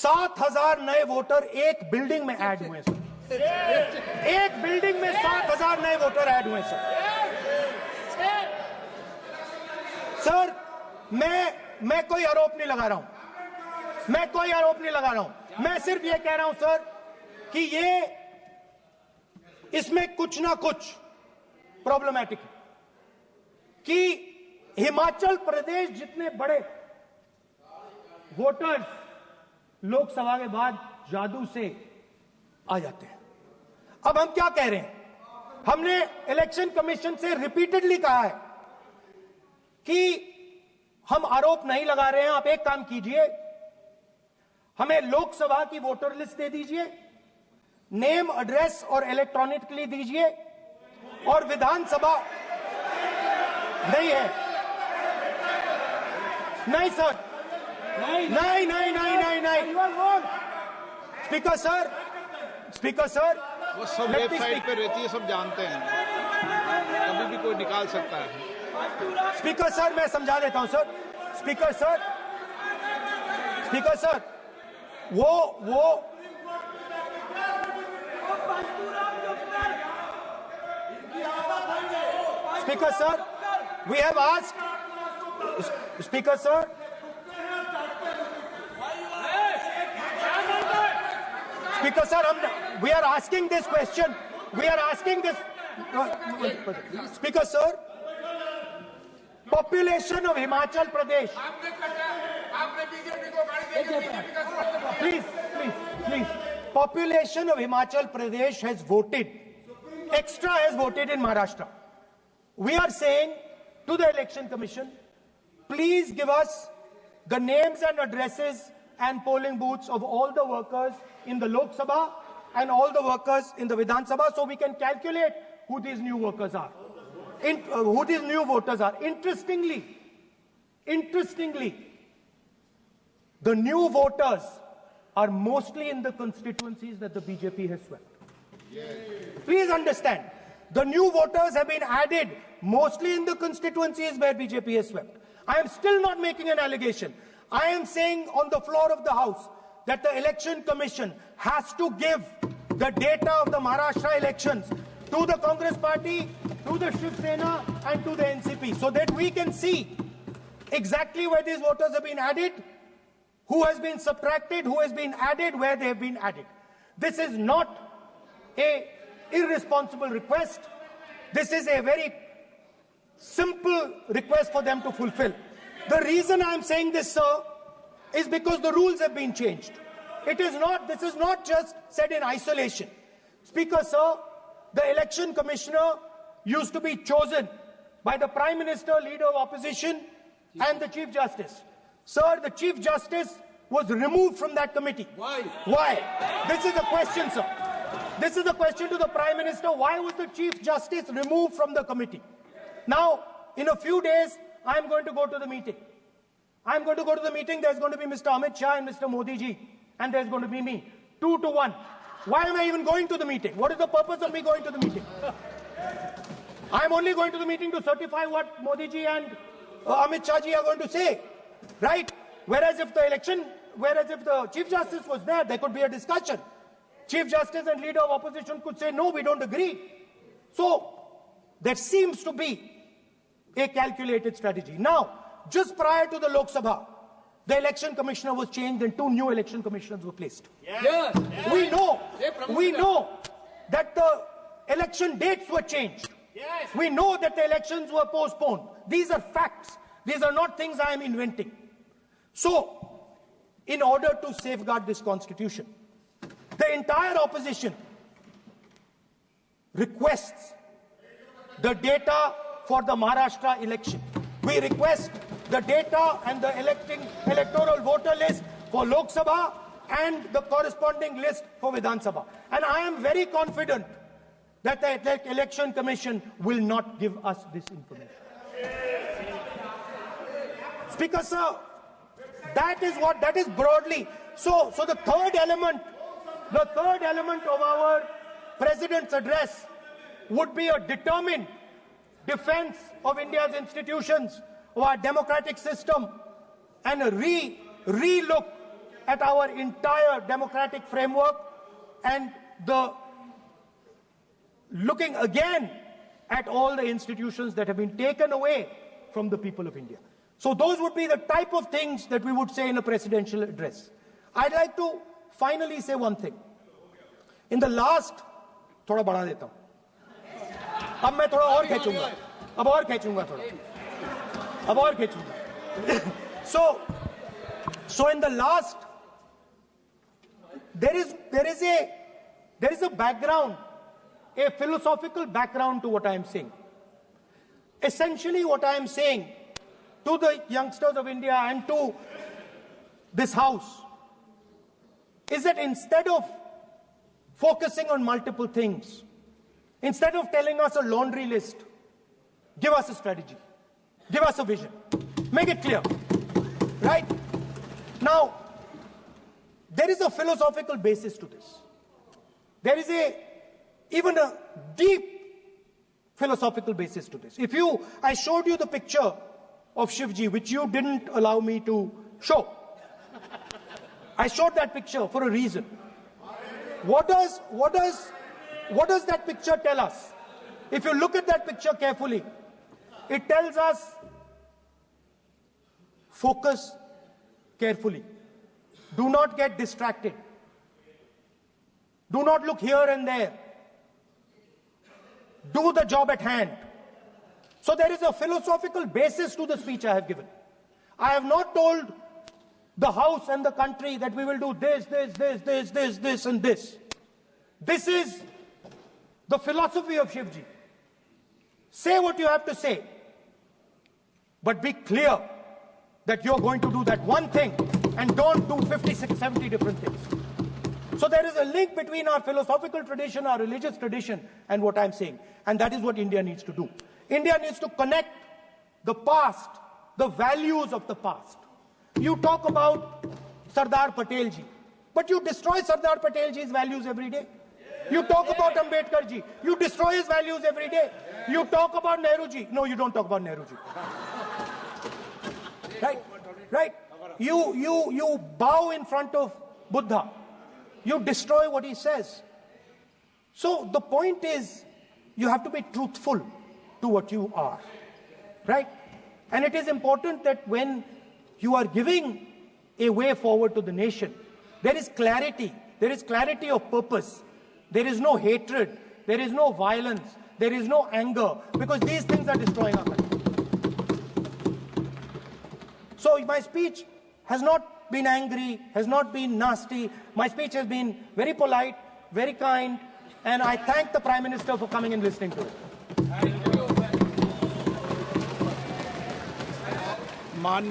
7,000 नए वोटर एक बिल्डिंग में ऐड हुए सर। एक बिल्डिंग में 7,000 नए वोटर ऐड हुए सर। सर मैं कोई आरोप नहीं लगा रहा हूं, मैं कोई आरोप नहीं लगा रहा हूं। मैं सिर्फ ये कह रहा हूं सर कि इसमें कुछ ना कुछ प्रॉब्लमैटिक है कि हिमाचल प्रदेश जितने बड़े वोटर्स लोकसभा के बाद जादू से आ जाते हैं। अब हम क्या कह रहे हैं? हमने इलेक्शन कमीशन से रिपीटेडली कहा है कि हम आरोप नहीं लगा रहे हैं। आप एक काम कीजिए, हमें लोकसभा की वोटर लिस्ट दे दीजिए, नेम, एड्रेस और इलेक्ट्रॉनिकली दीजिए, और विधानसभा नहीं है। नहीं सर, नहीं नहीं नहीं नहीं नहीं नहीं। स्पीकर सर वो सब वेबसाइट पे रहती है, सब जानते हैं, कभी भी कोई निकाल सकता है। स्पीकर सर मैं समझा देता हूं सर। स्पीकर सर वो Speaker sir, we have asked. Speaker sir. Speaker sir, we are asking this question. We are asking this. Speaker sir, population of Himachal Pradesh. Please. Population of Himachal Pradesh has voted. Extra has voted in Maharashtra. We are saying to the Election Commission, please give us the names and addresses and polling booths of all the workers in the Lok Sabha and all the workers in the Vidhan Sabha, so we can calculate who these new workers are, who these new voters are. Interestingly, the new voters are mostly in the constituencies that the BJP has swept. Please understand, the new voters have been added mostly in the constituencies where BJP has swept. I am still not making an allegation. I am saying on the floor of the House that the Election Commission has to give the data of the Maharashtra elections to the Congress Party, to the Shiv Sena and to the NCP, so that we can see exactly where these voters have been added, who has been subtracted, who has been added, where they have been added. This is not an irresponsible request. This is a very simple request for them to fulfill. The reason I am saying this, sir, is because the rules have been changed. This is not just said in isolation. Speaker, sir, the election commissioner used to be chosen by the Prime Minister, Leader of Opposition, and the Chief Justice. Sir, the Chief Justice was removed from that committee. Why? Why? This is the question, sir. This is the question to the Prime Minister. Why was the Chief Justice removed from the committee? Now, in a few days, I am going to go to the meeting. I am going to go to the meeting. There's going to be Mr. Amit Shah and Mr. Modi ji. And there's going to be me. 2-1. Why am I even going to the meeting? What is the purpose of me going to the meeting? I am only going to the meeting to certify what Modi ji and Amit Shah ji are going to say. Right? Whereas if the Chief Justice was there could be a discussion. Chief Justice and Leader of Opposition could say, no, we don't agree. So, there seems to be a calculated strategy. Now, just prior to the Lok Sabha, the election commissioner was changed and 2 new election commissioners were placed. Yes. We know that the election dates were changed. Yes. We know that the elections were postponed. These are facts. These are not things I am inventing. So, in order to safeguard this constitution, the entire opposition requests the data for the Maharashtra election. We request the data and the electoral voter list for Lok Sabha and the corresponding list for Vidhan Sabha. And I am very confident that the Election Commission will not give us this information. Speaker, sir, that is broadly. So the third element of our President's address would be a determined defense of India's institutions, of our democratic system, and a re-look at our entire democratic framework and looking again at all the institutions that have been taken away from the people of India. So those would be the type of things that we would say in a presidential address. I'd like to finally say one thing. In the last, थोड़ा बढ़ा देता हूँ. अब मैं थोड़ा और खींचूंगा. अब और खींचूंगा थोड़ा. अब और खींचूंगा. So in the last, there is a background, a philosophical background to what I am saying. Essentially, what I am saying to the youngsters of India and to this house is that instead of focusing on multiple things, instead of telling us a laundry list, give us a strategy, give us a vision, make it clear, right? Now, there is a philosophical basis to this. There is even a deep philosophical basis to this. I showed you the picture of Shivji, which you didn't allow me to show. I showed that picture for a reason. What does that picture tell us? If you look at that picture carefully, it tells us focus carefully. Do not get distracted. Do not look here and there. Do the job at hand. So there is a philosophical basis to the speech I have given. I have not told the House and the country that we will do this, and this. This is the philosophy of Shivji. Say what you have to say, but be clear that you're going to do that one thing and don't do 50, 60, 70 different things. So there is a link between our philosophical tradition, our religious tradition, and what I'm saying. And that is what India needs to do. India needs to connect the past, the values of the past. You talk about Sardar Patel ji, but you destroy Sardar Patel ji's values every day. You talk about Ambedkar ji, you destroy his values every day. You talk about Nehru ji. No, you don't talk about Nehru ji. Right? You bow in front of Buddha. You destroy what he says. So the point is, you have to be truthful to what you are, right? And it is important that when you are giving a way forward to the nation, there is clarity of purpose. There is no hatred, there is no violence, there is no anger, because these things are destroying our country. So my speech has not been angry, has not been nasty. My speech has been very polite, very kind, and I thank the Prime Minister for coming and listening to it. Thank you.